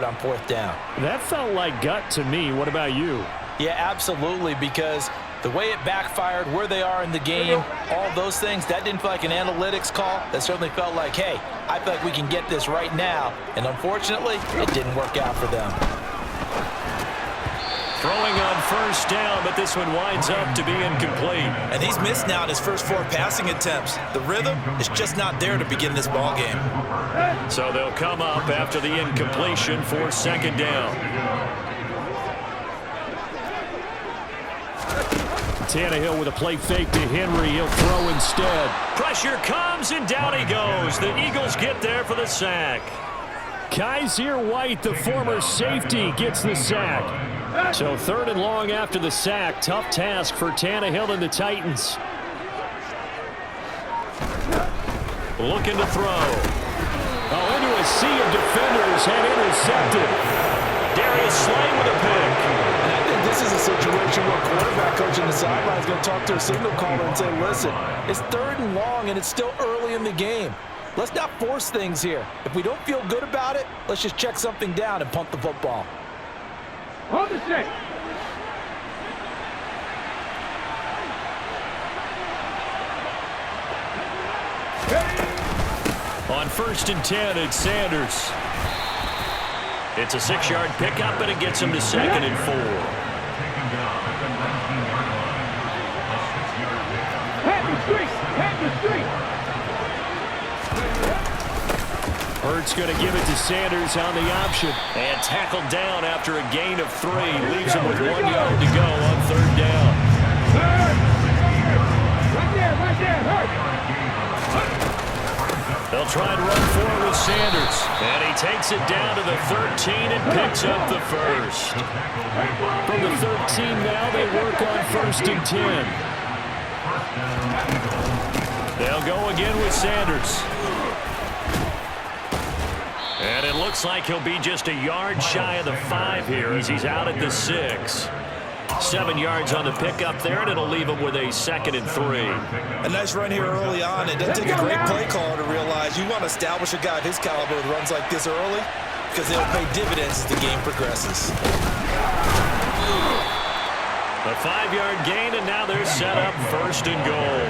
on 4th down. That felt like gut to me. What about you? Yeah, absolutely, because the way it backfired, where they are in the game, all those things, that didn't feel like an analytics call. That certainly felt like, hey, I feel like we can get this right now. And unfortunately, it didn't work out for them. Throwing on 1st down, but this one winds up to be incomplete. And he's missed now in his first 4 passing attempts. The rhythm is just not there to begin this ball game. So they'll come up after the incompletion for 2nd down. Tannehill with a play fake to Henry. He'll throw instead. Pressure comes, and down he goes. The Eagles get there for the sack. Kaiser White, the former safety, gets the sack. So 3rd and long after the sack. Tough task for Tannehill and the Titans. Looking to throw. Oh, into a sea of defenders and intercepted. Darius Slay with a pick. And I think this is a situation where quarterback coach in the sideline is going to talk to a signal caller and say, listen, it's 3rd and long and it's still early in the game. Let's not force things here. If we don't feel good about it, let's just check something down and punt the football. Hold the stick. On 1st and 10, it's Sanders. It's a 6-yard pickup, and it gets him to 2nd and 4. Hurts going to give it to Sanders on the option. And tackled down after a gain of 3. Leaves him with 1 yard to go on 3rd down. Right there, Hurt. They'll try and run forward with Sanders. And he takes it down to the 13 and picks up the first. From the 13 now, they work on 1st and 10. They'll go again with Sanders. And it looks like he'll be just a yard shy of the 5 here as he's out at the 6. 7 yards on the pickup there, and it'll leave him with a 2nd and 3. A nice run here early on. It doesn't take a great play caller to realize you want to establish a guy of his caliber with runs like this early because they'll pay dividends as the game progresses. A 5-yard gain, and now they're set up 1st and goal.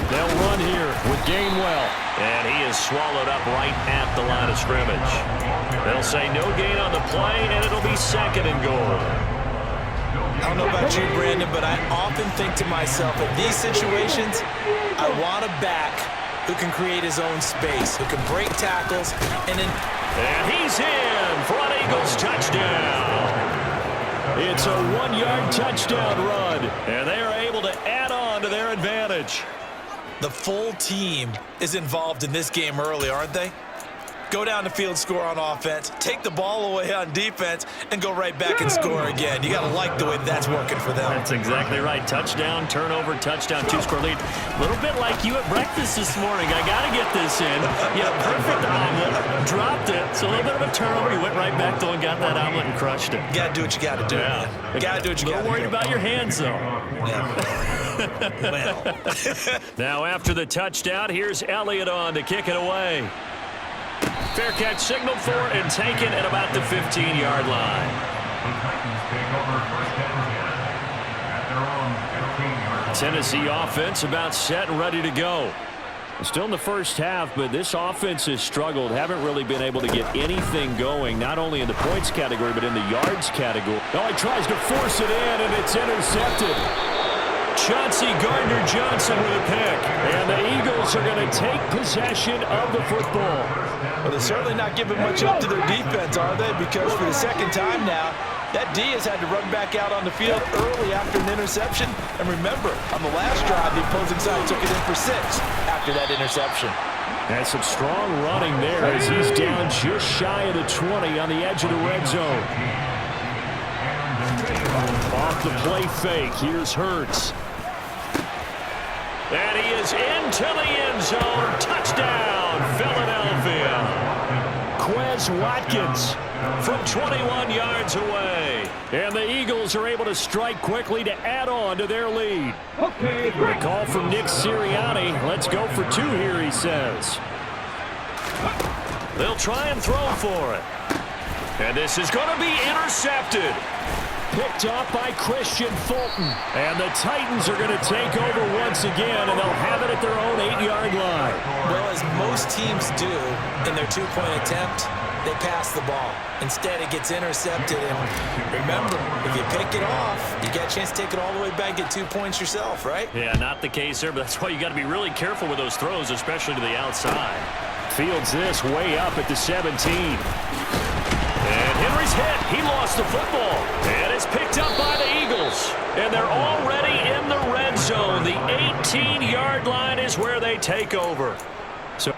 They'll run here with Gainwell. And he is swallowed up right at the line of scrimmage. They'll say no gain on the play, and it'll be 2nd and goal. I don't know about you, Brandon, but I often think to myself, in these situations, I want a back who can create his own space, who can break tackles, and he's in for an Eagles touchdown. It's a 1-yard touchdown run, and they are able to add on to their advantage. The full team is involved in this game early, aren't they? Go down the field, score on offense, take the ball away on defense, and go right back and score again. You got to like the way that's working for them. That's exactly right. Touchdown, turnover, touchdown, 2-score lead. A little bit like you at breakfast this morning. I got to get this in. Yeah, perfect omelet. Dropped it. So a little bit of a turnover. You went right back, though, and got that omelet and crushed it. You got to do what you got to do. Yeah. You got to do what you got to do. A little worried about your hands, though. Yeah. Well. Now, after the touchdown, here's Elliott on to kick it away. Fair catch signaled for and taken at about the 15-yard line. Tennessee offense about set and ready to go. Still in the first half, but this offense has struggled. Haven't really been able to get anything going, not only in the points category, but in the yards category. Oh, he tries to force it in, and it's intercepted. Chauncey Gardner-Johnson with a pick. And the Eagles are going to take possession of the football. Well, they're certainly not giving much up to their defense, are they? Because for the second time now, that D has had to run back out on the field early after an interception. And remember, on the last drive, the opposing side took it in for 6 after that interception. And some strong running there as he's down just shy of the 20 on the edge of the red zone. Off the play fake, here's Hurts. And he is into the end zone. Touchdown, Philadelphia. Quez Watkins from 21 yards away. And the Eagles are able to strike quickly to add on to their lead. Okay, The call from Nick Sirianni. Let's go for 2 here, he says. They'll try and throw for it. And this is going to be intercepted. Picked off by Christian Fulton. And the Titans are going to take over once again, and they'll have it at their own 8-yard line. Well, as most teams do in their two-point attempt, they pass the ball. Instead, it gets intercepted. And remember, if you pick it off, you get a chance to take it all the way back, get 2 points yourself, right? Yeah, not the case there, but that's why you got to be really careful with those throws, especially to the outside. Fields this way up at the 17. And Henry's hit. He lost the football. And it's picked up by the Eagles. And they're already in the red zone. The 18-yard line is where they take over. So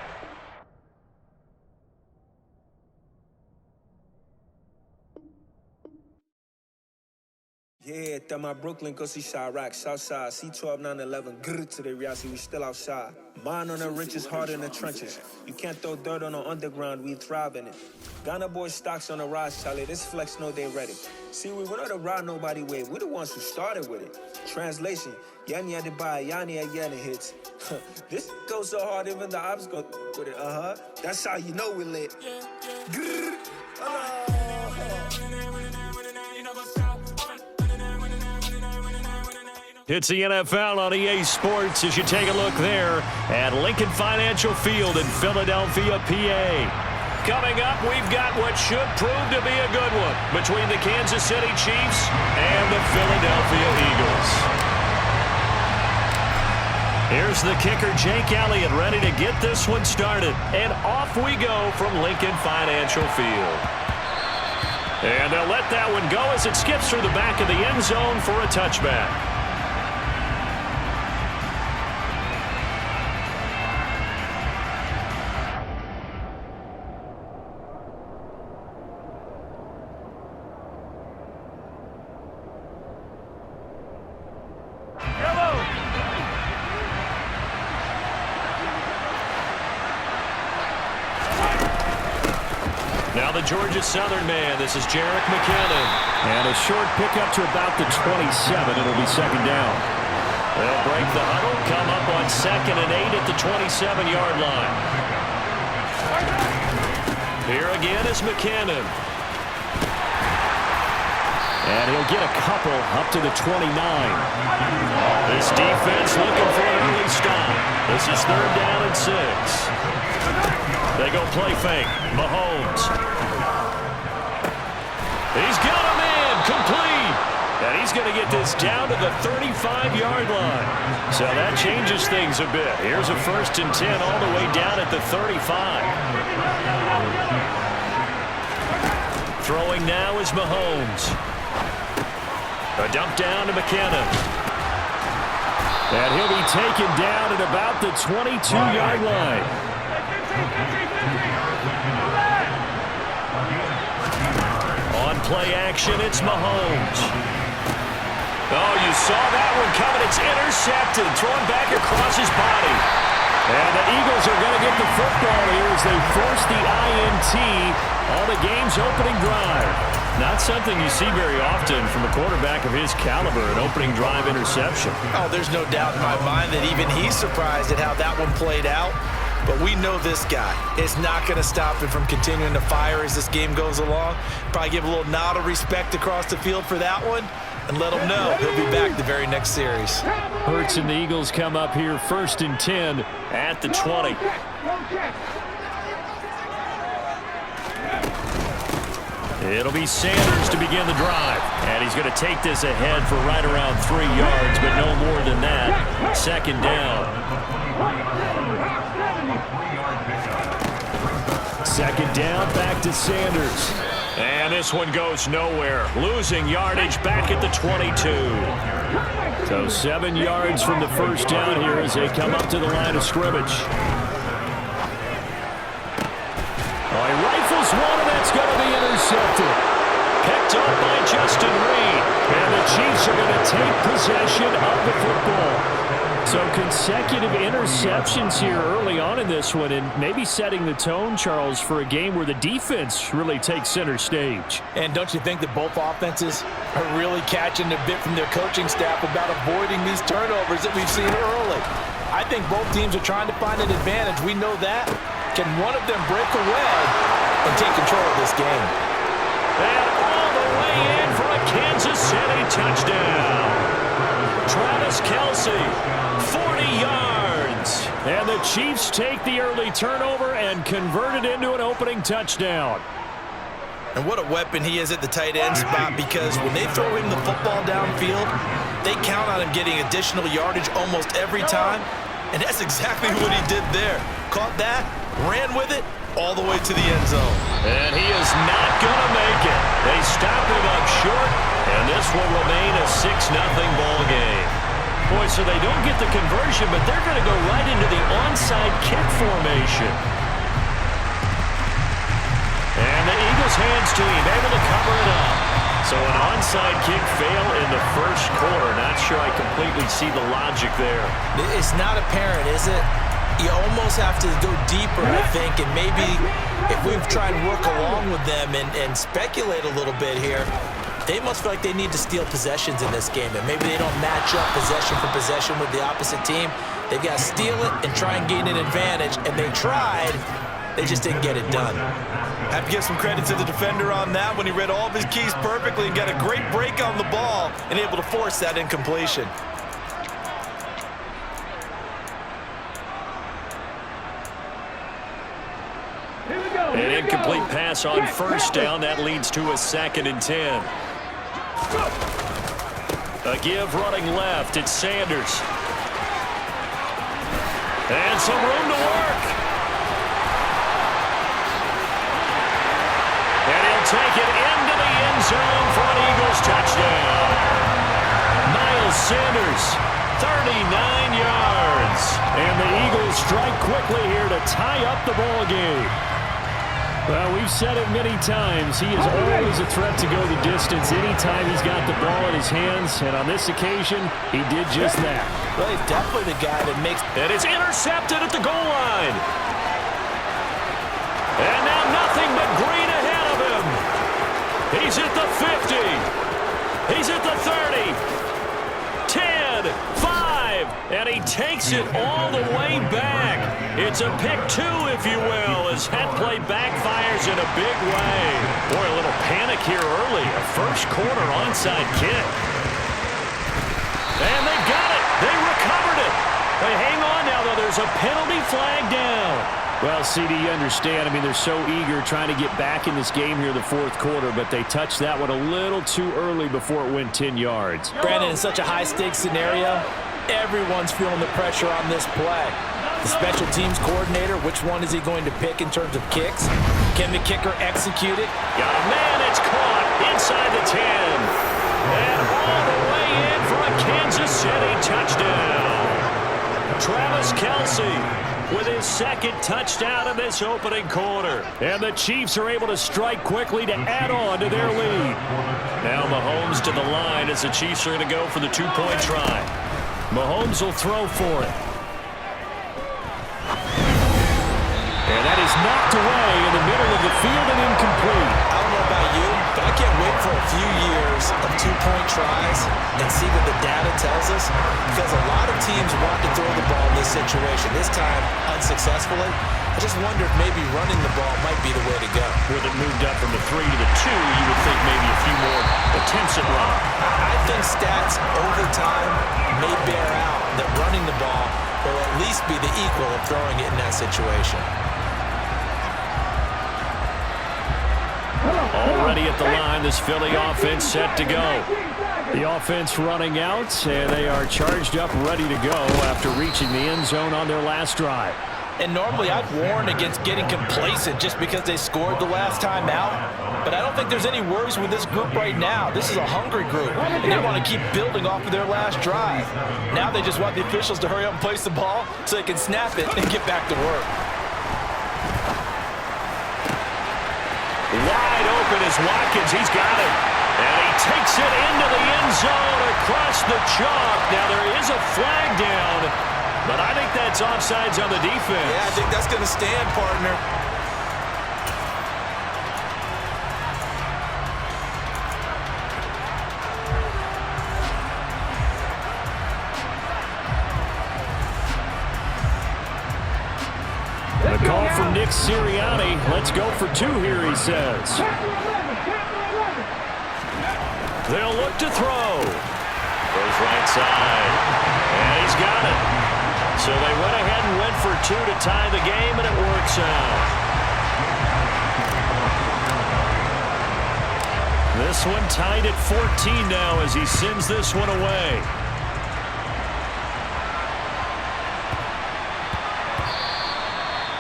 yeah, throw my Brooklyn, go see Chirac, Southside, C12, 911, grr to the Riasi, we still outside. Mine on the riches, hard in the trenches. You can't throw dirt on the underground, we thrive in it. Ghana boys stocks on the rise, Charlie, this flex know they ready. See, we not to ride nobody wave, we the ones who started with it. Translation, Yanni had to buy, Yanni had Yanni hits. This goes so hard, even the ops go with it, That's how you know we lit. Grr, It's the NFL on EA Sports as you take a look there at Lincoln Financial Field in Philadelphia, PA. Coming up, we've got what should prove to be a good one between the Kansas City Chiefs and the Philadelphia Eagles. Here's the kicker, Jake Elliott, ready to get this one started. And off we go from Lincoln Financial Field. And they'll let that one go as it skips through the back of the end zone for a touchback. Now the Georgia Southern man. This is Jerick McKinnon. And a short pickup to about the 27. It'll be second down. They'll break the huddle, come up on 2nd and 8 at the 27-yard line. Here again is McKinnon. And he'll get a couple up to the 29. This defense looking for an early stop. This is 3rd down and 6. They go play fake. Mahomes. He's got a man complete. And he's going to get this down to the 35-yard line. So that changes things a bit. Here's a 1st and 10 all the way down at the 35. Throwing now is Mahomes. A dump down to McKinnon. And he'll be taken down at about the 22-yard line. On play action, it's Mahomes. Oh, you saw that one coming. It's intercepted, thrown back across his body. And the Eagles are going to get the football here as they force the INT on the game's opening drive. Not something you see very often from a quarterback of his caliber, an opening drive interception. Oh, there's no doubt in my mind that even he's surprised at how that one played out. But we know this guy is not going to stop him from continuing to fire as this game goes along. Probably give a little nod of respect across the field for that one and let him know he'll be back the very next series. Hurts and the Eagles come up here 1st and 10 at the 20. It'll be Sanders to begin the drive. And he's going to take this ahead for right around 3 yards, but no more than that. 2nd down. 2nd down, back to Sanders. And this one goes nowhere. Losing yardage back at the 22. So 7 yards from the 1st down here as they come up to the line of scrimmage. Oh, he rifles one, and that's going to be intercepted. Picked up by Justin Reed. And the Chiefs are going to take possession of the football. So consecutive interceptions here early on in this one, and maybe setting the tone, Charles, for a game where the defense really takes center stage. And don't you think that both offenses are really catching a bit from their coaching staff about avoiding these turnovers that we've seen early? I think both teams are trying to find an advantage. We know that. Can one of them break away and take control of this game? And all the way in for a Kansas City touchdown. Travis Kelce, 40 yards. And the Chiefs take the early turnover and convert it into an opening touchdown. And what a weapon he is at the tight end spot, because when they throw him the football downfield, they count on him getting additional yardage almost every time. And that's exactly what he did there. Caught that, ran with it, all the way to the end zone. And he is not going to make it. They stop him up short, and this will remain a 6-0 ball game. Boy, so they don't get the conversion, but they're going to go right into the onside kick formation. And the Eagles' hands team able to cover it up. So an onside kick fail in the first quarter. Not sure I completely see the logic there. It's not apparent, is it? You almost have to go deeper, I think, and maybe if we've tried to work along with them and speculate a little bit here, they must feel like they need to steal possessions in this game, and maybe they don't match up possession for possession with the opposite team. They've got to steal it and try and gain an advantage, and they tried. They just didn't get it done. Have to give some credit to the defender on that when he read all of his keys perfectly and got a great break on the ball and able to force that incompletion. An incomplete pass on first down. That leads to a 2nd and 10. A give running left. It's Sanders. And some room to work. And he'll take it into the end zone for an Eagles touchdown. Miles Sanders, 39 yards. And the Eagles strike quickly here to tie up the ball game. Well, we've said it many times. He is always a threat to go the distance anytime he's got the ball in his hands. And on this occasion, he did just that. Well, he's definitely the guy that makes... And it's intercepted at the goal line. And now nothing but green ahead of him. He's at the 50. He's at the 30. 10, 5, and he takes it all the way back. It's a pick 2, if you will, as head play backfires in a big way. Boy, a little panic here early. A first quarter onside kick. And they got it. They recovered it. They hang on now, though. There's a penalty flag down. Well, CD, you understand. I mean, they're so eager trying to get back in this game here in the fourth quarter, but they touched that one a little too early before it went 10 yards. Brandon, in such a high-stakes scenario, everyone's feeling the pressure on this play. The special teams coordinator, which one is he going to pick in terms of kicks? Can the kicker execute it? Got a man, it's caught inside the 10. And all the way in for a Kansas City touchdown. Travis Kelce with his 2nd touchdown in this opening quarter. And the Chiefs are able to strike quickly to add on to their lead. Now Mahomes to the line as the Chiefs are going to go for the 2-point try. Mahomes will throw for it. And that is knocked away in the middle of the field and incomplete. I don't know about you, but I can't wait for a few years of 2-point tries and see what the data tells us, because a lot of teams want to throw the ball in this situation. This time, unsuccessfully. I just wonder if maybe running the ball might be the way to go. With it moved up from the 3 to the 2, you would think maybe a few more attempts at run. I think stats over time may bear out that running the ball will at least be the equal of throwing it in that situation. Already at the line, this Philly offense set to go. The offense running out, and they are charged up, ready to go after reaching the end zone on their last drive. And normally I'd warn against getting complacent just because they scored the last time out. But I don't think there's any worries with this group right now. This is a hungry group, and they want to keep building off of their last drive. Now they just want the officials to hurry up and place the ball so they can snap it and get back to work. Wide open is Watkins. He's got it. And he takes it into the end zone across the chalk. Now there is a flag down, but I think that's offsides on the defense. Yeah, I think that's going to stand, partner. The call from Nick Sirianni. Let's go for 2 here, he says. They'll look to throw. Goes right side. And he's got it. So they went ahead and went for 2 to tie the game, and it works out. This one tied at 14 now as he sends this one away.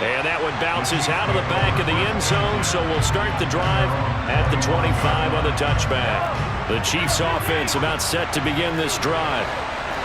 And that one bounces out of the back of the end zone, so we'll start the drive at the 25 on the touchback. The Chiefs offense about set to begin this drive.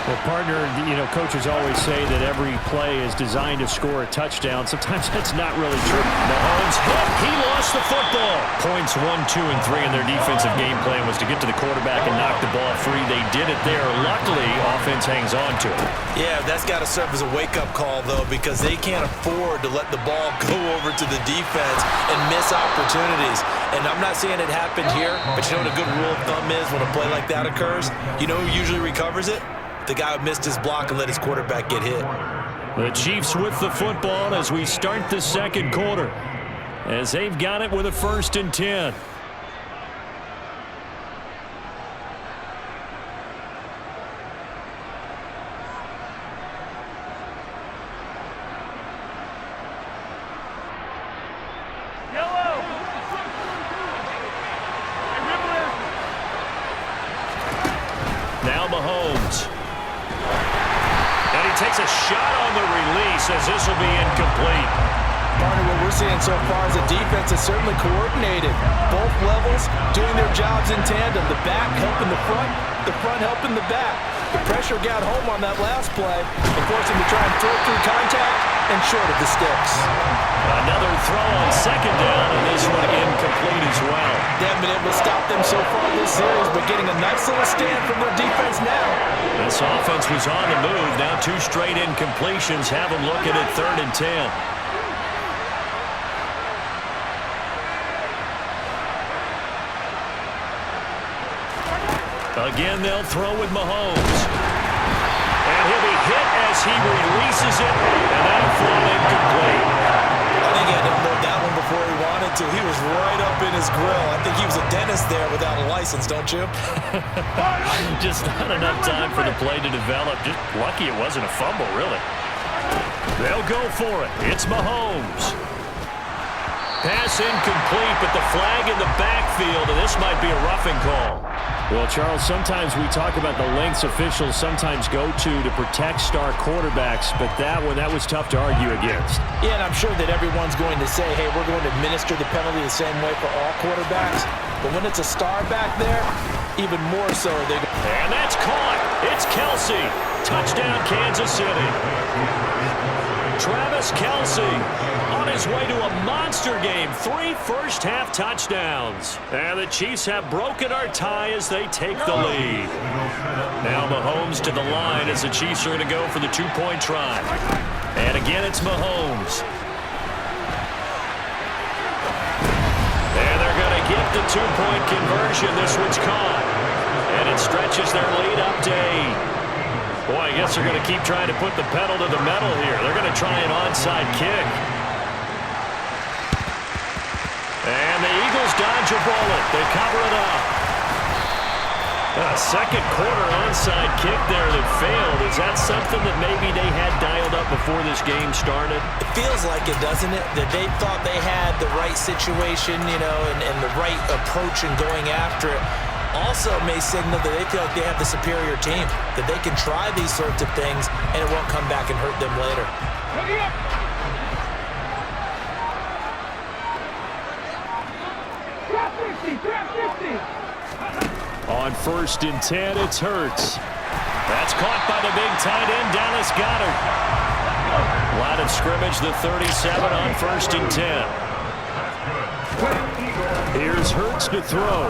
Well, partner, coaches always say that every play is designed to score a touchdown. Sometimes that's not really true. Mahomes hit. He lost the football. Points 1, 2, and 3 in their defensive game plan was to get to the quarterback and knock the ball free. They did it there. Luckily, offense hangs on to it. Yeah, that's got to serve as a wake-up call, though, because they can't afford to let the ball go over to the defense and miss opportunities. And I'm not saying it happened here, but you know what a good rule of thumb is when a play like that occurs? You know who usually recovers it? The guy who missed his block and let his quarterback get hit. The Chiefs with the football as we start the second quarter, as they've got it with a 1st and 10. Now Mahomes. And he takes a shot on the release as this will be incomplete. Partner, what we're seeing so far is the defense is certainly coordinated. Both levels doing their jobs in tandem. The back helping the front helping the back. The pressure got home on that last play and forced him to try and throw through contact and short of the sticks. Another throw on 2nd down, and this one incomplete as well. They haven't been able to stop them so far this series, but getting a nice little stand from their defense now. This offense was on the move. Now 2 straight incompletions have them looking at 3rd and 10. Again, they'll throw with Mahomes. And he'll be hit as he releases it, and that'll fall incomplete. I think he had to unload that one before he wanted to. He was right up in his grill. I think he was a dentist there without a license, don't you? Just not enough time for the play to develop. Just lucky it wasn't a fumble, really. They'll go for it. It's Mahomes. Pass incomplete, but the flag in the backfield, and this might be a roughing call. Well, Charles, sometimes we talk about the lengths officials sometimes go to protect star quarterbacks, but that was tough to argue against. Yeah, and I'm sure that everyone's going to say, hey, we're going to administer the penalty the same way for all quarterbacks. But when it's a star back there, even more so. And that's caught. It's Kelsey. Touchdown, Kansas City. Travis Kelsey on his way to a monster game. 3 first-half touchdowns. And the Chiefs have broken our tie as they take the lead. Now Mahomes to the line as the Chiefs are going to go for the 2-point try. And again, it's Mahomes. And they're going to get the 2-point conversion. This one's caught. And it stretches their lead up to 8. Boy, I guess they're going to keep trying to put the pedal to the metal here. They're going to try an onside kick. And the Eagles dodge a bullet. They cover it up. A second quarter onside kick there that failed. Is that something that maybe they had dialed up before this game started? It feels like it, doesn't it? That they thought they had the right situation, and the right approach in going after it. Also may signal that they feel like they have the superior team, that they can try these sorts of things and it won't come back and hurt them later. On 1st and 10, it's Hurts. That's caught by the big tight end, Dallas Goedert. Line of scrimmage, the 37 on 1st and 10. Here's Hurts to throw.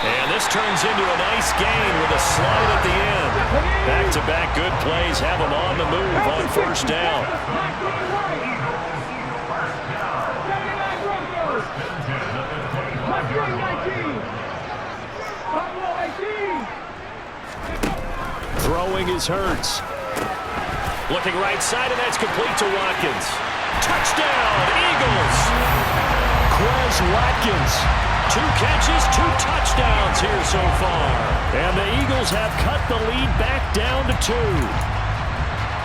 And this turns into a nice gain with a slide at the end. Back-to-back good plays have them on the move on 1st down. Throwing is Hurts. Looking right side, and that's complete to Watkins. Touchdown, Eagles! Quez Watkins. 2 catches, 2 touchdowns here so far. And the Eagles have cut the lead back down to 2.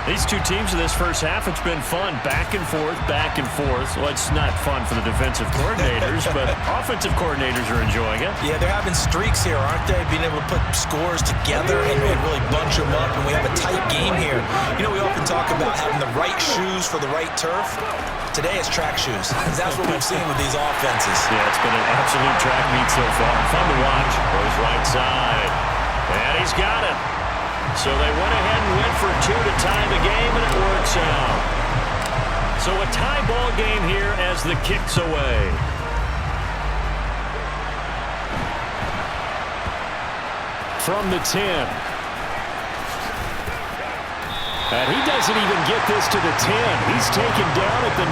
These two teams in this first half, it's been fun. Back and forth, back and forth. Well, it's not fun for the defensive coordinators, but offensive coordinators are enjoying it. Yeah, they're having streaks here, aren't they? Being able to put scores together and really bunch them up, and we have a tight game here. You know, we often talk about having the right shoes for the right turf. Today it's track shoes. That's what we've seen with these offenses. Yeah, it's been an absolute track meet so far. Fun to watch. Goes right side. And he's got it. So they went ahead and went for 2 to tie the game, and it works out. So a tie ball game here as the kick's away. From the 10. And he doesn't even get this to the 10. He's taken down at the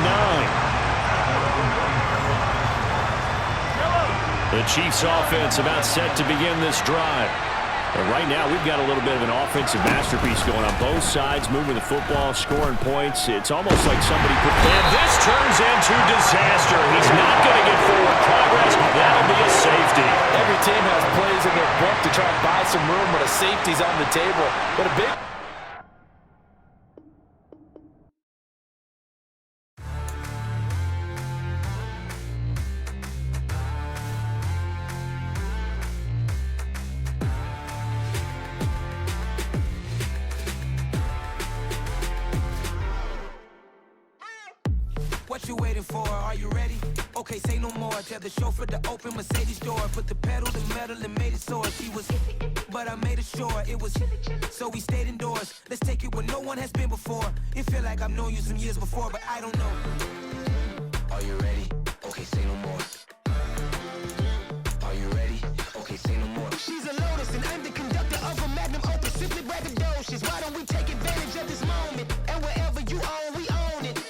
9. The Chiefs offense about set to begin this drive. And right now, we've got a little bit of an offensive masterpiece going on both sides, moving the football, scoring points. It's almost like somebody put... And this turns into disaster. He's not going to get forward progress. That'll be a safety. Every team has plays in their book to try and buy some room when a safety's on the table. But a big... What you waiting for? Are you ready? Okay, say no more. Tell the chauffeur to open Mercedes door. Put the pedal to metal and made it soar. She was, but I made it sure it was. So we stayed indoors. Let's take it where no one has been before. It feel like I've known you some years before, but I don't know. Are you ready? Okay, say no more. Are you ready? Okay, say no more. She's a Lotus and I'm the conductor of a Magnum Opus. Simply braggadocious. Why don't we take advantage of this moment? And wherever you own, we own it.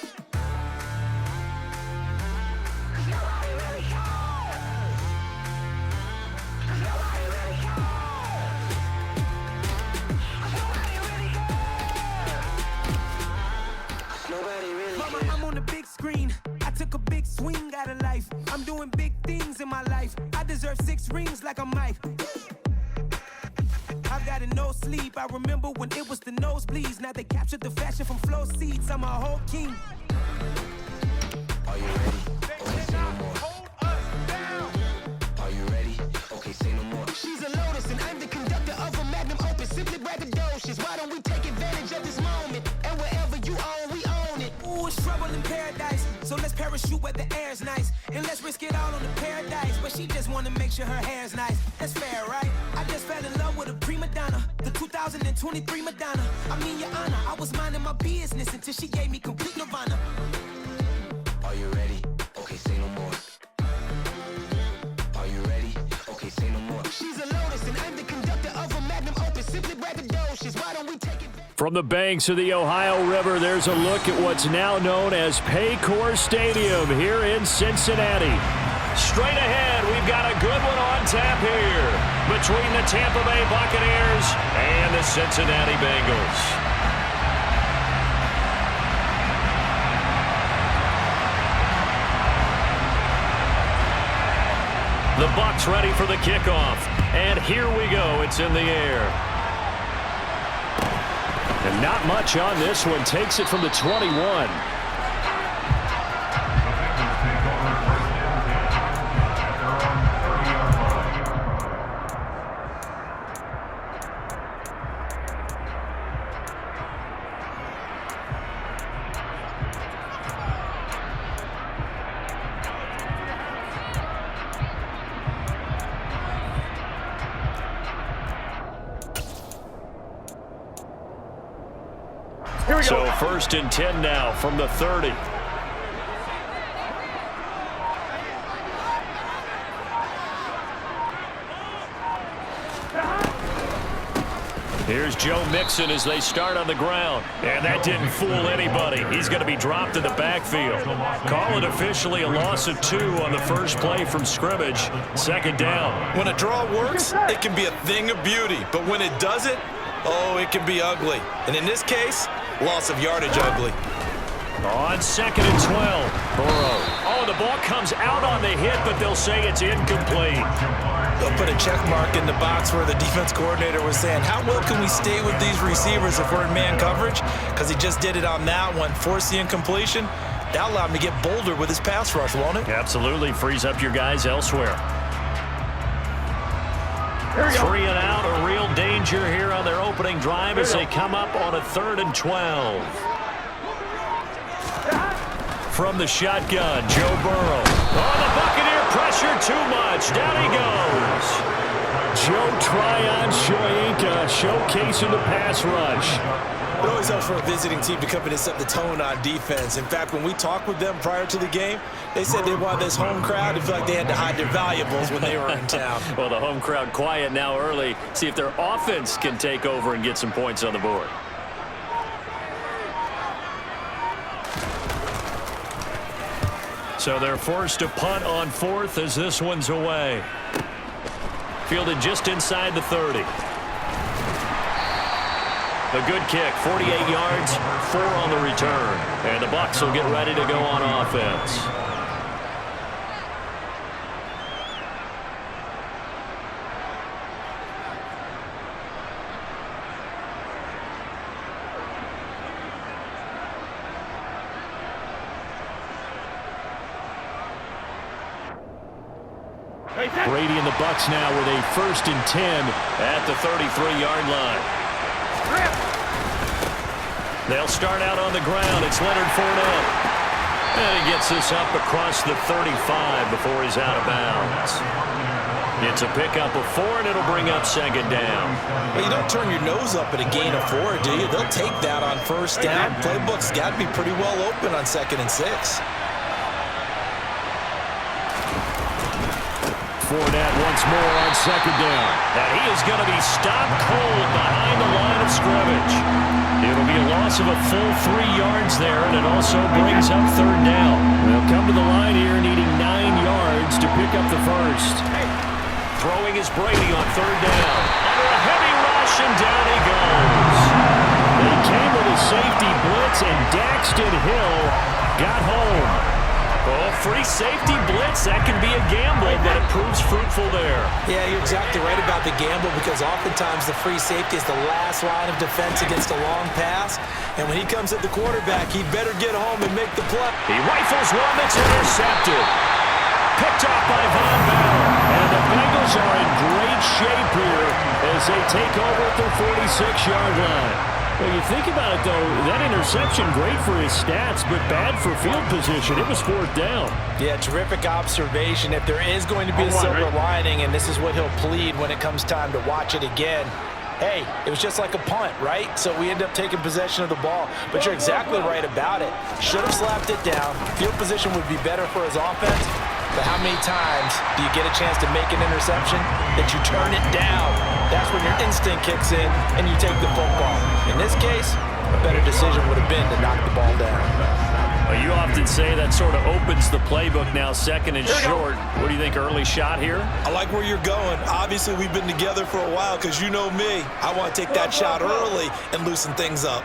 Mama, I'm on the big screen. I took a big swing out of life. I'm doing big things in my life. I deserve 6 rings like I'm Mike. I've got no sleep. I remember when it was the nosebleeds. Now they captured the fashion from flow seats. I'm a whole king. Are you ready? Okay, say no more. Are you ready? Okay, say no more. She's a Lotus and I'm the conductor of a Magnum Opus. Simply braggadocious. Why don't we take advantage of this moment? And wherever you own, we own it. Ooh, it's trouble in paradise. So let's parachute where the air's nice. And let's risk it all on the paradise. But she just wanna make sure her hair's nice. That's fair, right? I just fell in love with a prima donna. The 2023 Madonna. I mean, your honor, I was minding my business until she gave me complete nirvana. Are you ready? Okay, say no more. Are you ready? Okay, say no more. She's a Lotus and I'm the conductor of a Magnum Opus. Simply braggadocious. Why don't we take it? From the banks of the Ohio River, there's a look at what's now known as Paycor Stadium here in Cincinnati. Straight ahead, we've got a good one on tap here between the Tampa Bay Buccaneers and the Cincinnati Bengals. The Bucs ready for the kickoff. And here we go. It's in the air. And not much on this one. Takes it from the 21. So 1st and 10 now from the 30. Here's Joe Mixon as they start on the ground. And that didn't fool anybody. He's going to be dropped in the backfield. Call it officially a loss of 2 on the first play from scrimmage. 2nd down. When a draw works, it can be a thing of beauty. But when it doesn't, oh, it can be ugly. And in this case, loss of yardage ugly. On 2nd and 12, Burrow. Oh, the ball comes out on the hit, but they'll say it's incomplete. They'll put a check mark in the box where the defense coordinator was saying, how well can we stay with these receivers if we're in man coverage? Because he just did it on that one, forced the incompletion. That allowed him to get bolder with his pass rush, won't it? Absolutely, frees up your guys elsewhere. 3 and out, a real danger here on their opening drive as they come up on a 3rd and 12. From the shotgun, Joe Burrow. Oh, the Buccaneer pressure too much. Down he goes. Joe Tryon-Shoyinka showcasing the pass rush. It always helps for a visiting team to come in and set the tone on defense. In fact, when we talked with them prior to the game, they said they wanted this home crowd to feel like they had to hide their valuables when they were in town. Well, the home crowd quiet now early. See if their offense can take over and get some points on the board. So they're forced to punt on 4th as this one's away. Fielded just inside the 30. A good kick, 48 yards, 4 on the return. And the Bucs will get ready to go on offense. Brady and the Bucs now with a 1st and 10 at the 33-yard line. They'll start out on the ground. It's Leonard Fournette. And he gets this up across the 35 before he's out of bounds. It's a pickup of 4, and it'll bring up 2nd down. Well, you don't turn your nose up at a gain of 4, do you? They'll take that on 1st down. Playbook's got to be pretty well open on 2nd and 6. Fournette once more on 2nd down. And he is going to be stopped cold behind the line of scrimmage. It'll be a loss of a full 3 yards there, and it also brings up 3rd down. They'll come to the line here needing 9 yards to pick up the 1st. Throwing is Brady on 3rd down. Under a heavy rush, and down he goes. They came with a safety blitz, and Daxton Hill got home. Oh, free safety blitz, that can be a gamble, but it proves fruitful there. Yeah, you're exactly right about the gamble because oftentimes the free safety is the last line of defense against a long pass. And when he comes at the quarterback, he better get home and make the play. He rifles one that's intercepted. Picked off by Von Bell. And the Bengals are in great shape here as they take over at their 46-yard line. Well, you think about it, though, that interception, great for his stats, but bad for field position. It was 4th down. Yeah, terrific observation. If there is going to be a silver lining, and this is what he'll plead when it comes time to watch it again, hey, it was just like a punt, right? So we end up taking possession of the ball. But you're exactly right about it. Should have slapped it down. Field position would be better for his offense. But how many times do you get a chance to make an interception that you turn it down? That's when your instinct kicks in and you take the football. In this case, a better decision would have been to knock the ball down. Well, you often say that sort of opens the playbook now, 2nd and short. What do you think, early shot here? I like where you're going. Obviously, we've been together for a while because you know me. I want to take that shot early and loosen things up.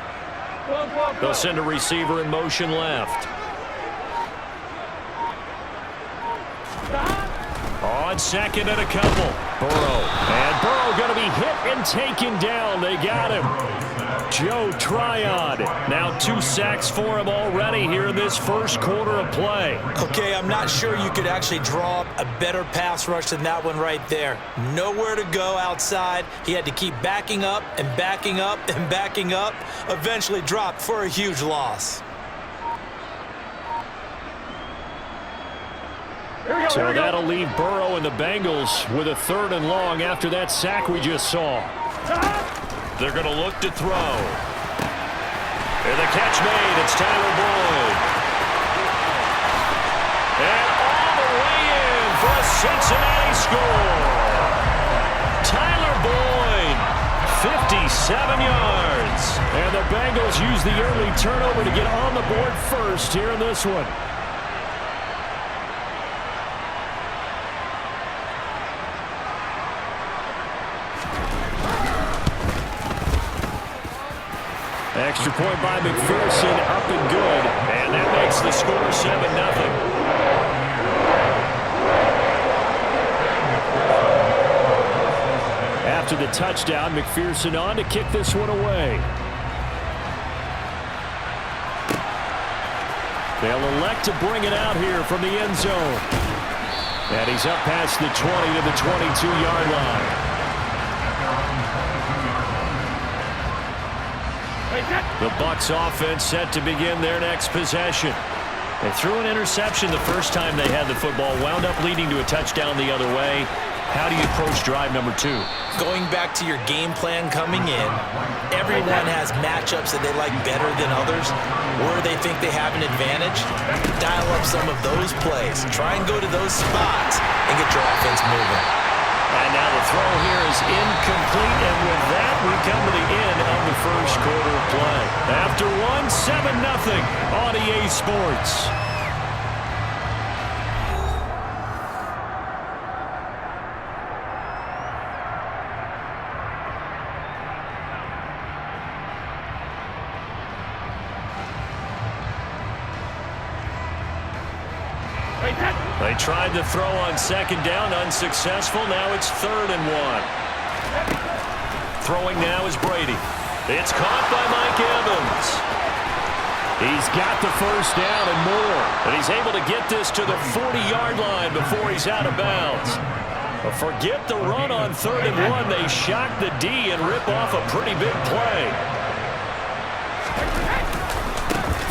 They'll send a receiver in motion left. On 2nd and a couple. Burrow. And Burrow going to be hit and taken down. They got him. Joe Tryon. Now 2 sacks for him already here in this 1st quarter of play. Okay, I'm not sure you could actually draw up a better pass rush than that one right there. Nowhere to go outside. He had to keep backing up and backing up and backing up. Eventually dropped for a huge loss. So that'll leave Burrow and the Bengals with a 3rd and long after that sack we just saw. They're going to look to throw. And the catch made. It's Tyler Boyd. And all the way in for a Cincinnati score. Tyler Boyd, 57 yards. And the Bengals use the early turnover to get on the board first here in this one. Extra point by McPherson, up and good. And that makes the score 7-0. After the touchdown, McPherson on to kick this one away. They'll elect to bring it out here from the end zone. And he's up past the 20 to the 22-yard line. The Bucs offense set to begin their next possession. They threw an interception the first time they had the football, wound up leading to a touchdown the other way. How do you approach drive number 2? Going back to your game plan coming in, everyone has matchups that they like better than others, or they think they have an advantage. Dial up some of those plays. Try and go to those spots and get your offense moving. And now the throw here is incomplete, and with that, we come to the end of the first quarter of play. After one, 7-0 on EA Sports. They tried to throw on second down, unsuccessful. Now it's 3rd and 1. Throwing now is Brady. It's caught by Mike Evans. He's got the first down and more. And he's able to get this to the 40-yard line before he's out of bounds. But forget the run on 3rd and 1. They shock the D and rip off a pretty big play.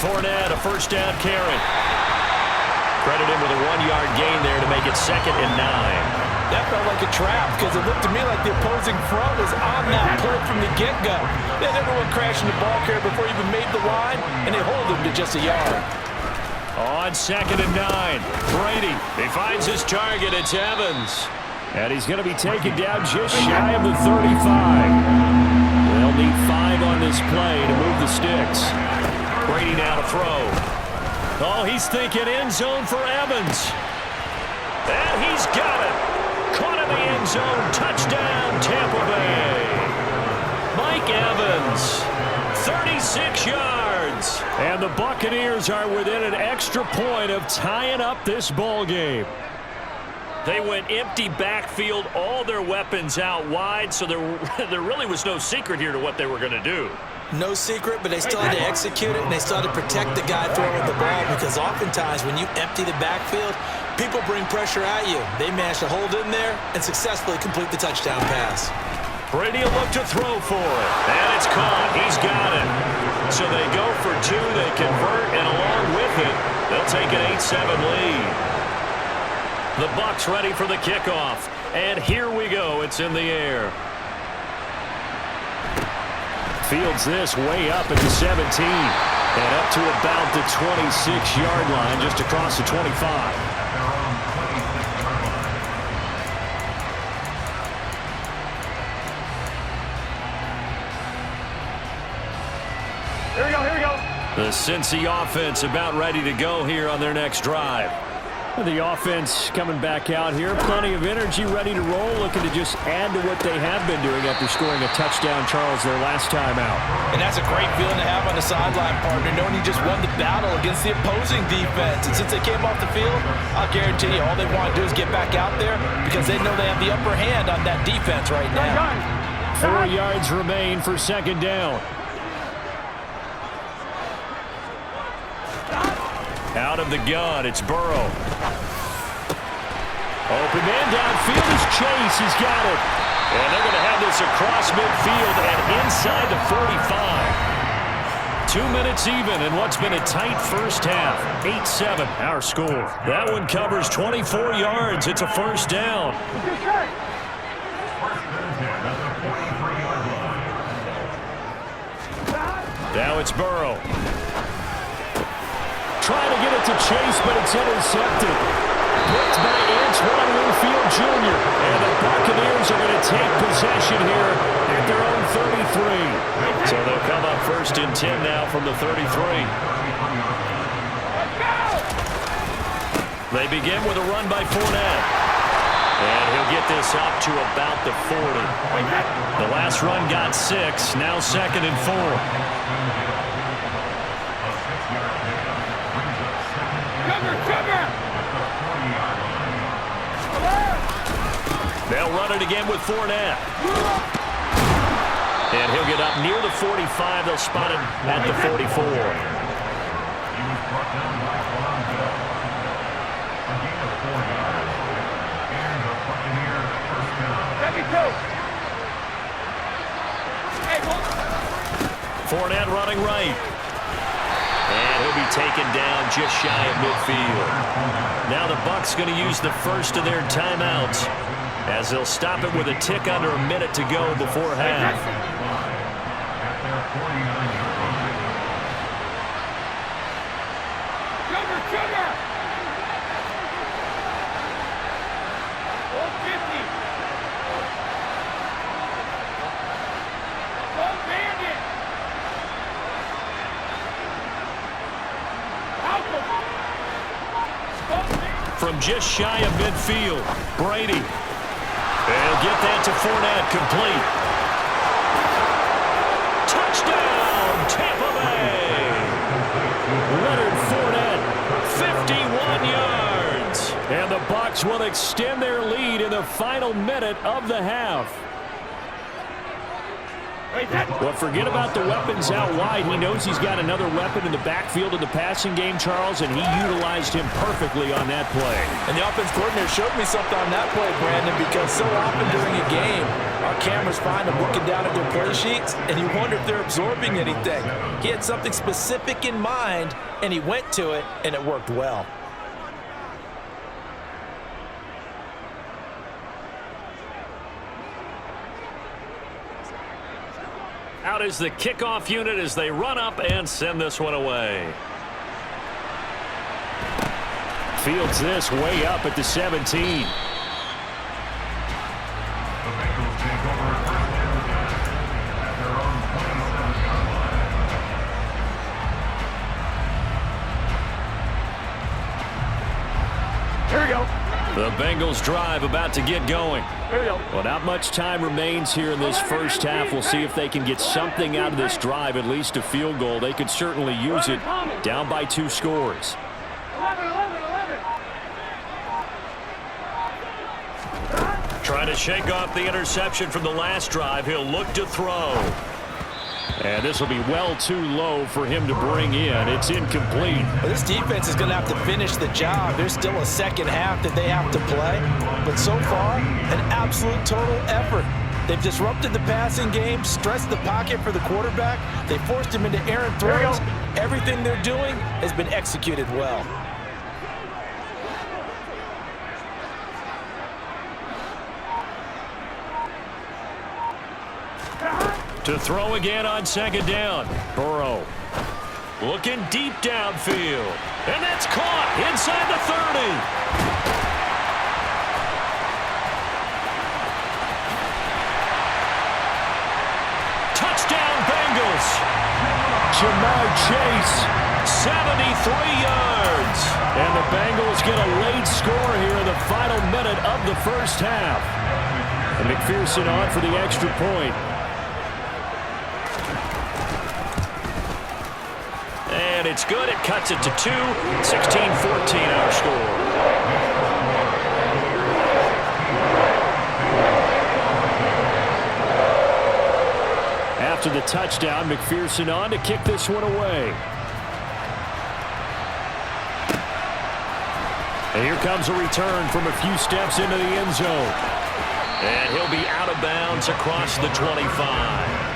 Fournette, a first down carry. Credit him with a 1-yard gain there to make it 2nd and 9. That felt like a trap because it looked to me like the opposing front was on that play from the get-go. They never went crashing the ball carrier before he even made the line, and they hold him to just a yard. On 2nd and 9, Brady, he finds his target. It's Evans. And he's going to be taken down just shy of the 35. They'll need 5 on this play to move the sticks. Brady now to throw. Oh, he's thinking end zone for Evans. And he's got it. Caught in the end zone. Touchdown, Tampa Bay. Mike Evans, 36 yards. And the Buccaneers are within an extra point of tying up this ball game. They went empty backfield, all their weapons out wide, so there really was no secret here to what they were going to do. No secret, but they still had to execute it, and they still had to protect the guy throwing the ball, because oftentimes when you empty the backfield, people bring pressure at you. They managed to hold in there and successfully complete the touchdown pass. Brady will look to throw for it, and it's caught. He's got it. So they go for 2, they convert, and along with it, they'll take an 8-7 lead. The Bucs ready for the kickoff, and here we go. It's in the air. Fields this way up at the 17 and up to about the 26-yard line, just across the 25. Here we go. The Cincy offense about ready to go here on their next drive. The offense coming back out here, plenty of energy, ready to roll, looking to just add to what they have been doing after scoring a touchdown, Charles, their last time out. And that's a great feeling to have on the sideline, partner, knowing you just won the battle against the opposing defense. And since they came off the field, I'll guarantee you all they want to do is get back out there because they know they have the upper hand on that defense right now. 4 yards remain for 2nd down. Out of the gun, it's Burrow. Open man downfield is Chase. He's got it. And they're going to have this across midfield and inside the 45. 2 minutes even in what's been a tight first half. 8-7, our score. That one covers 24 yards. It's a first down. Now it's Burrow. Trying to get it to Chase, but it's intercepted. Picked by Antoine Winfield Jr. And the Buccaneers are going to take possession here at their own 33. So they'll come up 1st and 10 now from the 33. They begin with a run by Fournette. And he'll get this up to about the 40. The last run got 6, now 2nd and 4. They'll run it again with Fournette. And he'll get up near the 45. They'll spot him at the 44. Fournette running right. And he'll be taken down just shy of midfield. Now the Bucs going to use the first of their timeouts as they'll stop it with a tick under a minute to go before half. From just shy of midfield, Brady. They'll get that to Fournette, complete. Touchdown, Tampa Bay! Leonard Fournette, 51 yards. And the Bucs will extend their lead in the final minute of the half. Well, forget about the weapons out wide. He knows he's got another weapon in the backfield of the passing game, Charles, and he utilized him perfectly on that play. And the offense coordinator showed me something on that play, Brandon, because so often during a game, our cameras find them looking down at their play sheets, and you wonder if they're absorbing anything. He had something specific in mind, and he went to it, and it worked well. Out is the kickoff unit as they run up and send this one away. Fields this way up at the 17. Here we go. The Bengals drive about to get going. Well, not much time remains here in this first half. We'll see if they can get something out of this drive, at least a field goal. They could certainly use it. Down by 2 scores. 11. Trying to shake off the interception from the last drive. He'll look to throw. And this will be well too low for him to bring in. It's incomplete. Well, this defense is going to have to finish the job. There's still a second half that they have to play. But so far, an absolute total effort. They've disrupted the passing game, stressed the pocket for the quarterback. They forced him into errant throws. Everything they're doing has been executed well. To throw again on second down. Burrow looking deep downfield. And that's caught inside the 30. Touchdown Bengals. Jamar Chase, 73 yards. And the Bengals get a late score here in the final minute of the first half. And McPherson on for the extra point. And it's good. It cuts it to 2. 16-14 our score. After the touchdown, McPherson on to kick this one away. And here comes a return from a few steps into the end zone. And he'll be out of bounds across the 25.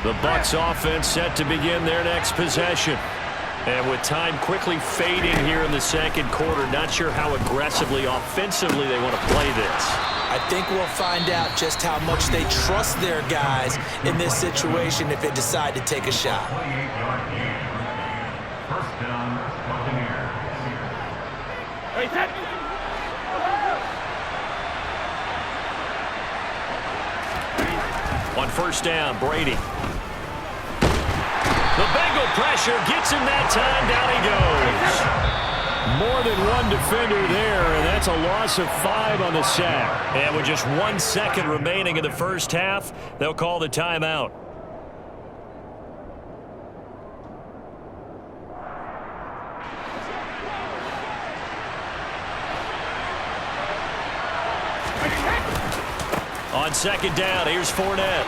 The Bucs offense set to begin their next possession. And with time quickly fading here in the second quarter, not sure how aggressively, offensively they want to play this. I think we'll find out just how much they trust their guys in this situation if they decide to take a shot. On first down, Brady. The Bengal pressure gets him that time. Down he goes. More than one defender there, and that's a loss of 5 on the sack. And with just 1 second remaining in the first half, they'll call the timeout. On second down, here's Fournette.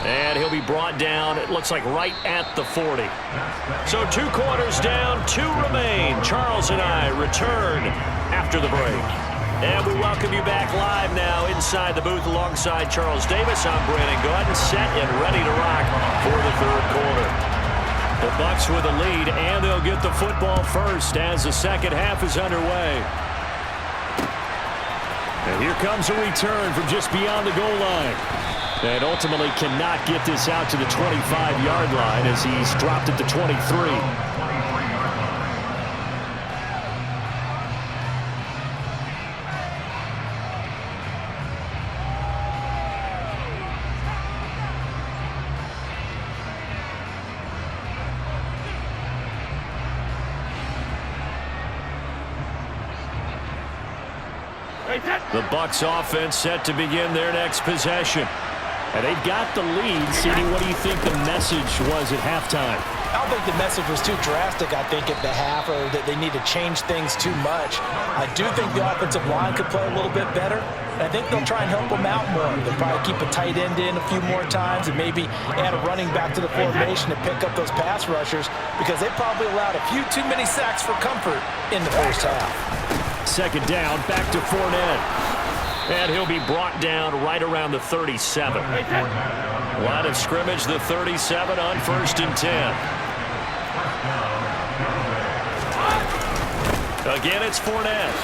And he'll be brought down, it looks like right at the 40. So 2 quarters down, 2 remain. Charles and I return after the break. And we welcome you back live now inside the booth alongside Charles Davis. I'm Brandon Gaudin, set and ready to rock for the third quarter. The Bucs with a lead, and they'll get the football first as the second half is underway. And here comes a return from just beyond the goal line. And ultimately cannot get this out to the 25-yard line as he's dropped at the 23. The Bucs offense set to begin their next possession. And they've got the lead. CD, what do you think the message was at halftime? I don't think the message was too drastic, I think, at the half, or that they need to change things too much. I do think the offensive line could play a little bit better. And I think they'll try and help them out more. They'll probably keep a tight end in a few more times and maybe add a running back to the formation to pick up those pass rushers, because they probably allowed a few too many sacks for comfort in the first half. Second down, back to Fournette. And he'll be brought down right around the 37. Line of scrimmage, the 37 on 1st and 10. Again, it's Fournette.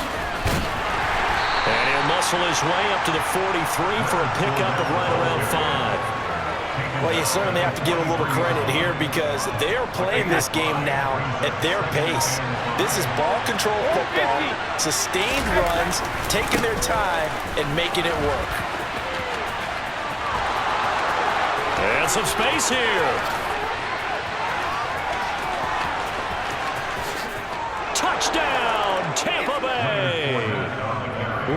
And he'll muscle his way up to the 43 for a pickup of right around 5. Well, you certainly have to give a little credit here because they are playing this game now at their pace. This is ball control football, sustained runs, taking their time, and making it work. And some space here. Touchdown, Tampa Bay!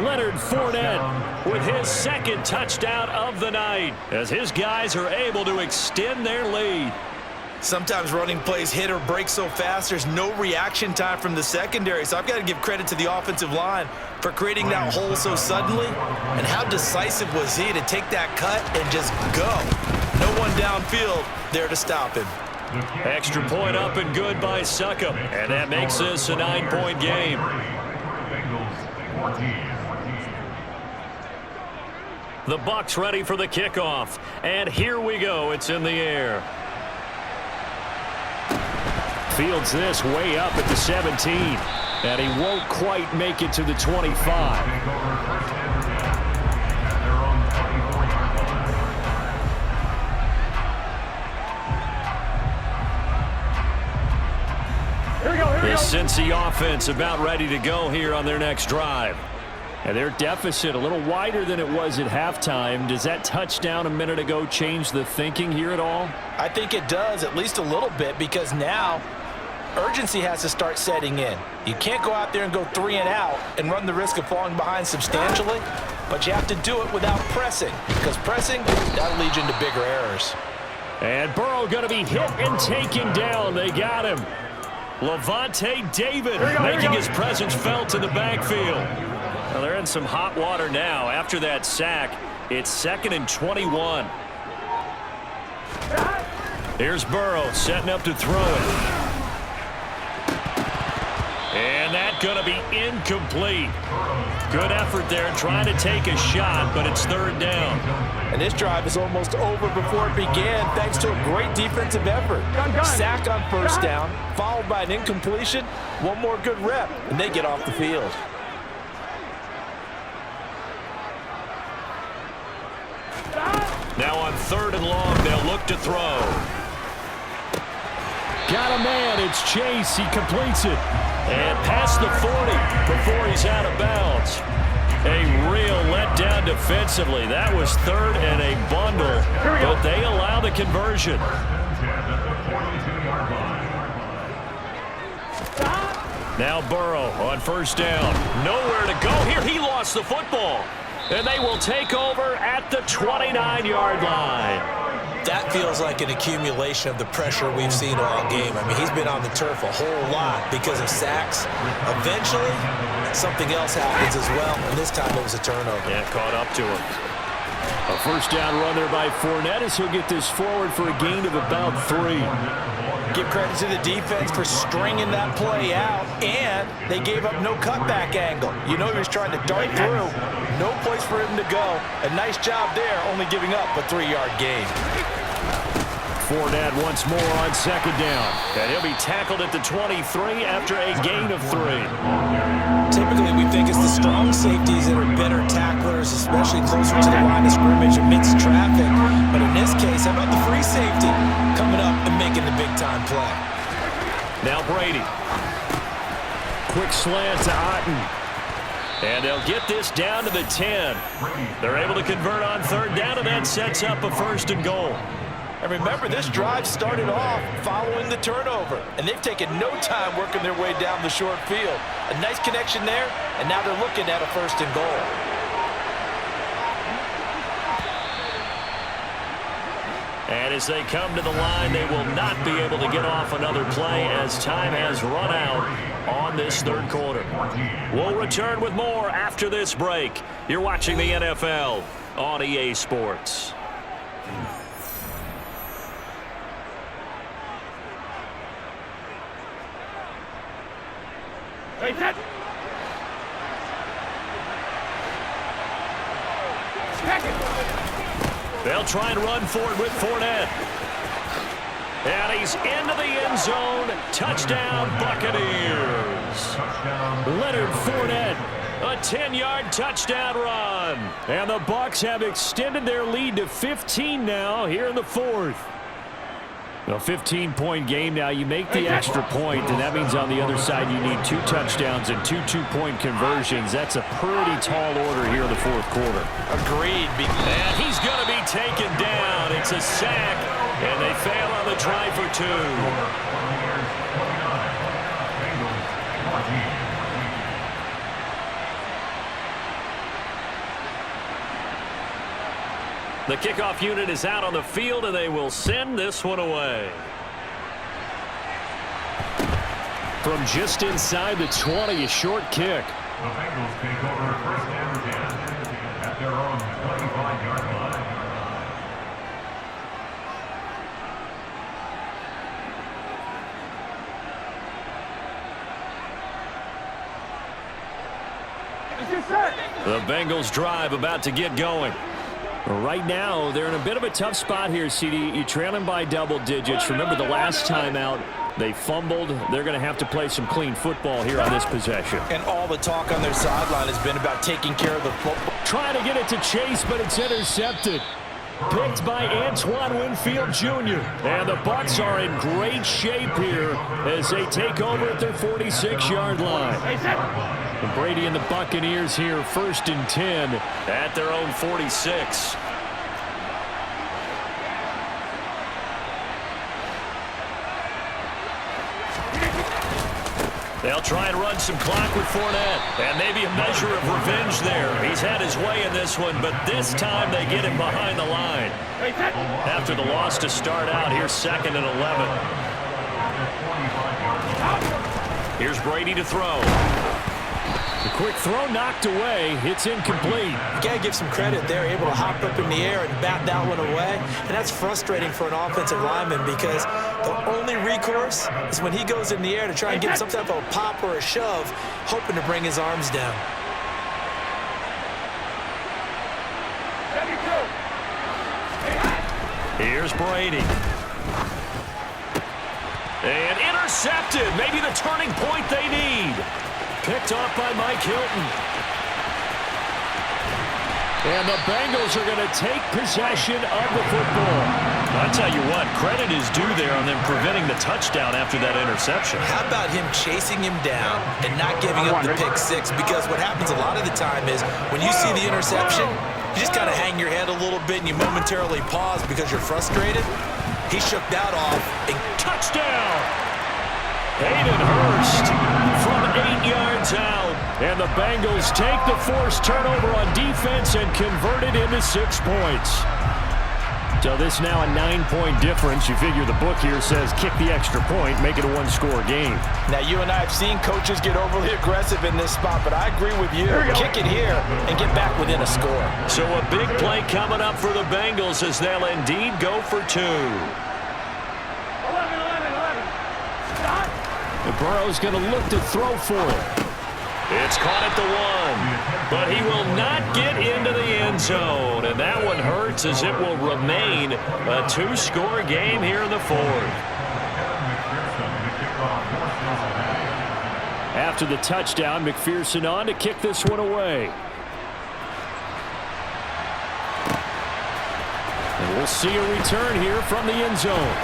Leonard Fournette with his second touchdown of the night as his guys are able to extend their lead. Sometimes running plays hit or break so fast, there's no reaction time from the secondary. So I've got to give credit to the offensive line for creating that hole so suddenly. And how decisive was he to take that cut and just go? No one downfield there to stop him. Extra point up and good by Succop. And that makes this a 9-point game. The Bucs ready for the kickoff. And here we go. It's in the air. Fields this way up at the 17. And he won't quite make it to the 25. The Cincy offense about ready to go here on their next drive. And their deficit a little wider than it was at halftime. Does that touchdown a minute ago change the thinking here at all? I think it does, at least a little bit, because now urgency has to start setting in. You can't go out there and go 3 and out and run the risk of falling behind substantially, but you have to do it without pressing, because pressing, that'll lead you into bigger errors. And Burrow going to be hit and taken down. They got him. Levante David making his presence felt in the backfield. Well, they're in some hot water now. After that sack, it's 2nd and 21. Here's Burrow setting up to throw it. And that's going to be incomplete. Good effort there trying to take a shot, but it's 3rd down. And this drive is almost over before it began thanks to a great defensive effort. Sack on 1st down, followed by an incompletion. One more good rep, and they get off the field. Now on 3rd and long, they'll look to throw. Got a man. It's Chase. He completes it. And past the 40 before he's out of bounds. A real letdown defensively. That was 3rd and a bundle, but they allow the conversion. Now Burrow on first down. Nowhere to go here. He lost the football. And they will take over at the 29-yard line. That feels like an accumulation of the pressure we've seen all game. I mean, he's been on the turf a whole lot because of sacks. Eventually, something else happens as well, and this time it was a turnover. Yeah, caught up to him. A first down run there by Fournette as he'll get this forward for a gain of about 3. Give credit to the defense for stringing that play out, and they gave up no cutback angle. You know he was trying to dart through. No place for him to go. A nice job there, only giving up a 3-yard gain. Fournette once more on second down. And he'll be tackled at the 23 after a gain of 3. Typically, we think it's the strong safeties that are better tacklers, especially closer to the line of scrimmage amidst traffic. But in this case, how about the free safety coming up and making the big-time play? Now Brady. Quick slant to Otten. And they'll get this down to the 10. They're able to convert on third down, and that sets up a 1st and goal. And remember, this drive started off following the turnover, and they've taken no time working their way down the short field. A nice connection there, and now they're looking at a 1st and goal. And as they come to the line, they will not be able to get off another play as time has run out on this third quarter. We'll return with more after this break. You're watching the NFL on EA Sports. Hey, set. Pack it. They'll try and run for it with Fournette. And he's into the end zone. Touchdown, Buccaneers. Leonard Fournette, a 10-yard touchdown run. And the Bucs have extended their lead to 15 now here in the 4th. A 15-point game now. You make the extra point, and that means on the other side you need 2 touchdowns and 2 two-point conversions. That's a pretty tall order here in the 4th quarter. Agreed. And he's going to be taken down. It's a sack, and they fail on the try for 2. The kickoff unit is out on the field, and they will send this one away. From just inside the 20, a short kick. The Bengals take over first down again at their own 25-yard line. The Bengals drive about to get going. Right now, they're in a bit of a tough spot here, CD. You trail them by double digits. Remember the last time out, they fumbled. They're going to have to play some clean football here on this possession. And all the talk on their sideline has been about taking care of the football. Trying to get it to Chase, but it's intercepted. Picked by Antoine Winfield Jr. And the Bucs are in great shape here as they take over at their 46-yard line. And Brady and the Buccaneers here 1st and 10 at their own 46. They'll try and run some clock with Fournette. And maybe a measure of revenge there. He's had his way in this one, but this time they get him behind the line. After the loss to start out, here's 2nd and 11. Here's Brady to throw. The quick throw knocked away. It's incomplete. You got to give some credit. They're able to hop up in the air and bat that one away. And that's frustrating for an offensive lineman because the only recourse is when he goes in the air to try and get some type of a pop or a shove, hoping to bring his arms down. Here's Brady. And intercepted. Maybe the turning point they need. Picked off by Mike Hilton. And the Bengals are going to take possession of the football. I'll tell you what, credit is due there on them preventing the touchdown after that interception. How about him chasing him down and not giving up the pick six? Because what happens a lot of the time is when you see the interception, you just kind of hang your head a little bit and you momentarily pause because you're frustrated. He shook that off. And touchdown! Hayden Hurst from Bengals take the forced turnover on defense and convert it into 6 points. So this now a 9-point difference. You figure the book here says kick the extra point, make it a one-score game. Now, you and I have seen coaches get overly aggressive in this spot, but I agree with you. Kick it here and get back within a score. So a big play coming up for the Bengals as they'll indeed go for 2. And Burrow's going to look to throw for it. It's caught at the 1, but he will not get into the end zone. And that one hurts as it will remain a 2-score game here in the 4th. After the touchdown, McPherson on to kick this one away. And we'll see a return here from the end zone.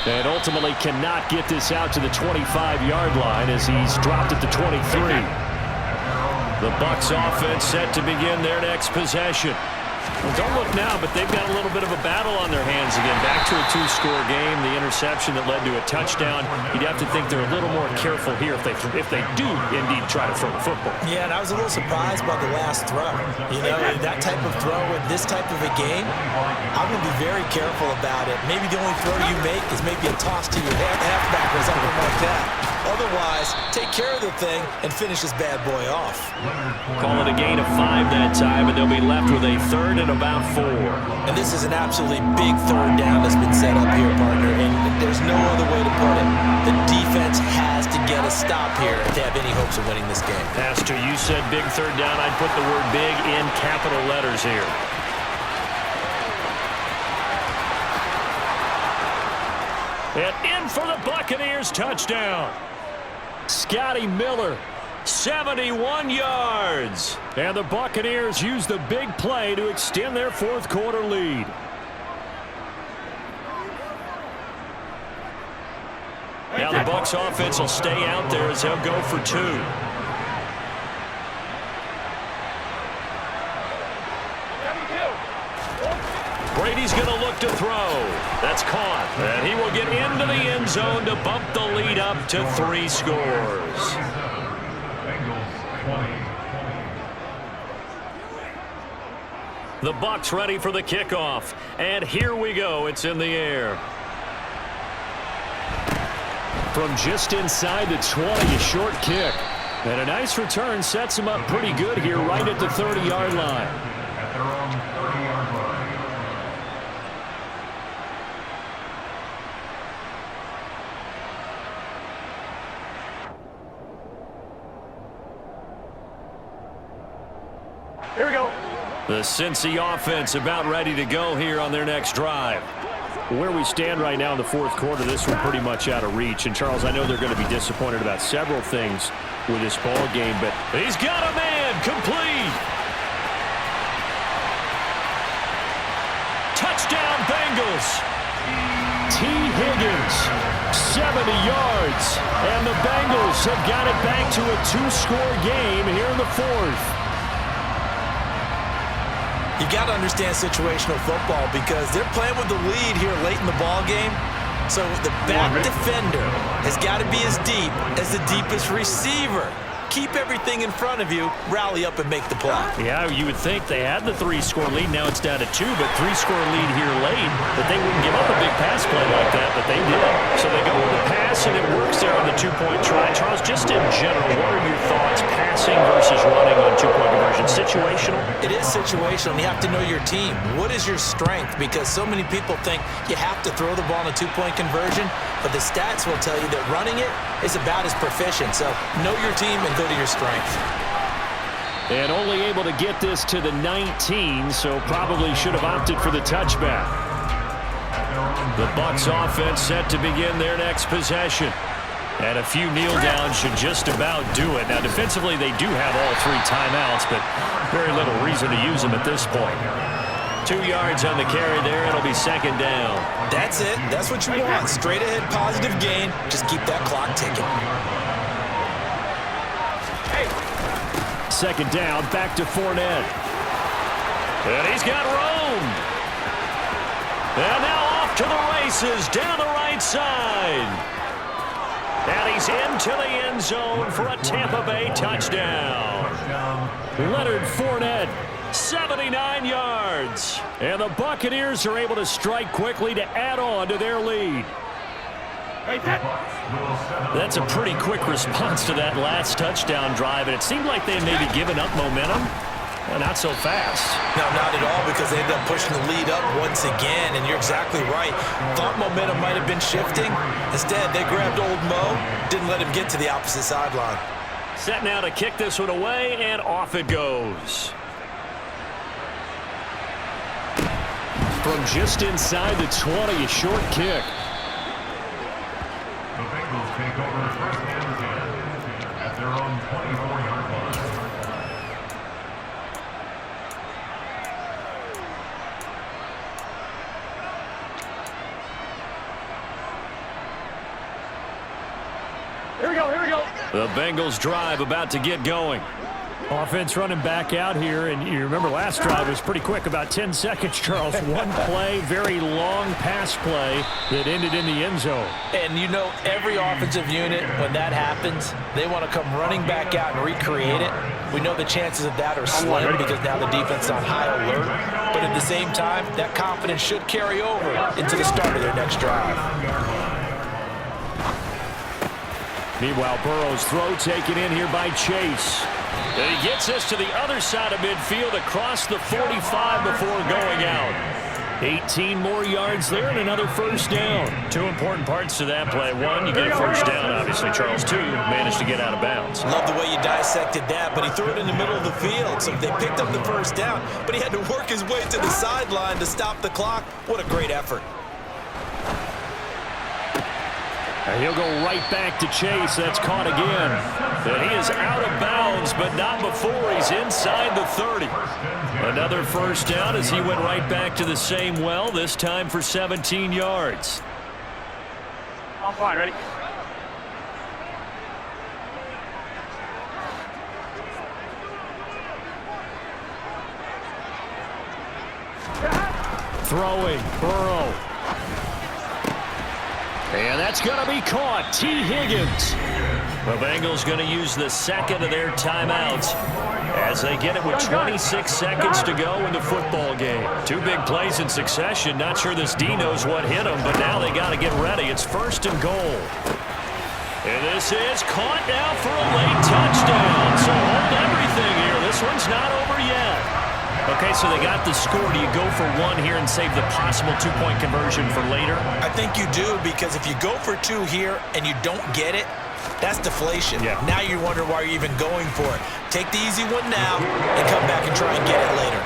And ultimately cannot get this out to the 25-yard line as he's dropped at the 23. The Bucs offense set to begin their next possession. Well, don't look now, but they've got a little bit of a battle on their hands again. Back to a 2-score game. The interception that led to a touchdown. You'd have to think they're a little more careful here if they do indeed try to throw the football. Yeah, and I was a little surprised by the last throw. You know, that type of throw in this type of a game, I'm going to be very careful about it. Maybe the only throw you make is maybe a toss to your halfback or something like that. Otherwise, take care of the thing and finish this bad boy off. Call it a gain of 5 that time, and they'll be left with a 3rd and about 4. And this is an absolutely big 3rd down that's been set up here, partner, and there's no other way to put it. The defense has to get a stop here to have any hopes of winning this game. Pastor, you said big 3rd down. I'd put the word big in capital letters here. And in for the Buccaneers touchdown. Scotty Miller, 71 yards. And the Buccaneers use the big play to extend their 4th quarter lead. Now the Bucs offense will stay out there as they'll go for 2. Brady's going to look to throw. That's caught. And he will get into the end zone to bump the lead up to 3 scores. The Bucs ready for the kickoff. And here we go. It's in the air. From just inside the 20, a short kick. And a nice return sets him up pretty good here right at the 30-yard line. At their own 30-yard line. Here we go. The Cincy offense about ready to go here on their next drive. Where we stand right now in the 4th quarter, this one pretty much out of reach. And, Charles, I know they're going to be disappointed about several things with this ball game, but he's got a man complete. Touchdown, Bengals. T. Higgins, 70 yards. And the Bengals have got it back to a 2-score game here in the 4th. You got to understand situational football because they're playing with the lead here late in the ball game. So the back defender has got to be as deep as the deepest receiver. Keep everything in front of you, rally up and make the play. Yeah, you would think they had the 3-score lead. Now it's down to 2, but 3-score lead here late. That they wouldn't give up a big pass play like that, but they did. So they go with the pass, and it works there on the 2-point try. Charles, just in general, what are your thoughts passing versus running on 2-point conversion? Situational? It is situational. You have to know your team. What is your strength? Because so many people think you have to throw the ball in a 2-point conversion, but the stats will tell you that running it is about as proficient. So know your team and go to your strength. And only able to get this to the 19, so probably should have opted for the touchback. The Bucs offense set to begin their next possession. And a few kneel downs should just about do it. Now defensively they do have all 3 timeouts, but very little reason to use them at this point. 2 yards on the carry there. It'll be 2nd down. That's it. That's what you want. Straight ahead positive gain. Just keep that clock ticking. 2nd down, back to Fournette. And he's got room. And now off to the races down the right side. And he he's into the end zone for a Tampa Bay touchdown. Leonard Fournette, 79 yards. And the Buccaneers are able to strike quickly to add on to their lead. That's a pretty quick response to that last touchdown drive, and it seemed like they had maybe given up momentum. Well, not so fast. No, not at all, because they ended up pushing the lead up once again, and you're exactly right. Thought momentum might have been shifting. Instead, they grabbed old Mo, didn't let him get to the opposite sideline. Set now to kick this one away, and off it goes. From just inside the 20, a short kick. The Bengals take over first and 10 at their own 24-yard line. Here we go, here we go. The Bengals drive about to get going. Offense running back out here, and you remember last drive was pretty quick, about 10 seconds, Charles. One play, very long pass play that ended in the end zone. And you know, every offensive unit, when that happens, they want to come running back out and recreate it. We know the chances of that are slim because now the defense is on high alert. But at the same time, that confidence should carry over into the start of their next drive. Meanwhile, Burrow's throw taken in here by Chase. And he gets us to the other side of midfield across the 45 before going out. 18 more yards there and another first down. Two important parts to that play. One, you get a first down, obviously. Charles, two, managed to get out of bounds. Love the way you dissected that, but he threw it in the middle of the field, so they picked up the first down, but he had to work his way to the sideline to stop the clock. What a great effort. And he'll go right back to Chase. That's caught again. And he is out of bounds, but not before he's inside the 30. Another first down as he went right back to the same well, this time for 17 yards. I'm fine, ready? Throwing, Burrow. And that's going to be caught. T. Higgins. The Bengals going to use the second of their timeouts as they get it with 26 seconds to go in the football game. Two big plays in succession. Not sure this D knows what hit them, but now they got to get ready. It's first and goal. And this is caught now for a late touchdown. So hold everything here. This one's not over yet. Okay, so they got the score. Do you go for one here and save the possible two-point conversion for later? I think you do, because if you go for two here and you don't get it, that's deflation. Yeah. Now you wonder why you're even going for it. Take the easy one now and come back and try and get it later.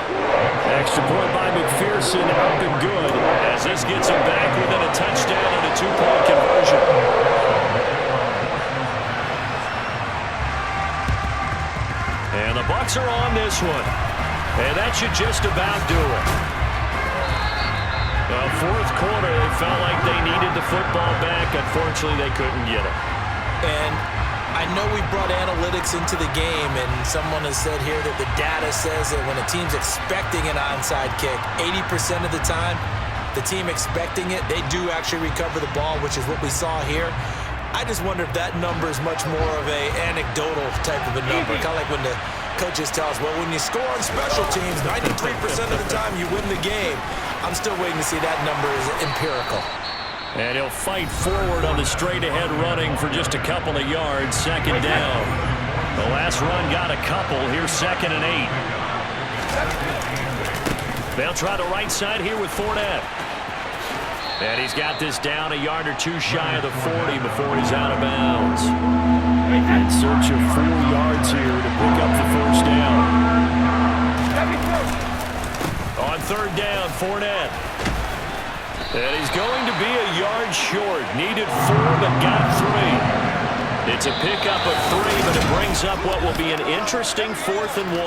Extra point by McPherson, up and good, as this gets him back within a touchdown and a two-point conversion. And the Bucs are on this one. And that should just about do it. The fourth quarter, they felt like they needed the football back. Unfortunately, they couldn't get it. And I know we brought analytics into the game, and someone has said here that the data says that when a team's expecting an onside kick, 80% of the time, the team expecting it, they do actually recover the ball, which is what we saw here. I just wonder if that number is much more of a anecdotal type of a number, kind of like when the coaches tell us, well, when you score on special teams, 93% of the time you win the game. I'm still waiting to see that number is empirical. And he'll fight forward on the straight-ahead running for just a couple of yards. Second down. The last run got a couple. Here's second and 8. They'll try the right side here with Fournette. And he's got this down a yard or two shy of the 40 before he's out of bounds. In search of 4 yards here to pick up the first down. On third down, Fournette. And he's going to be a yard short. Needed 4, but got 3. It's a pickup of 3, but it brings up what will be an interesting 4th and 1.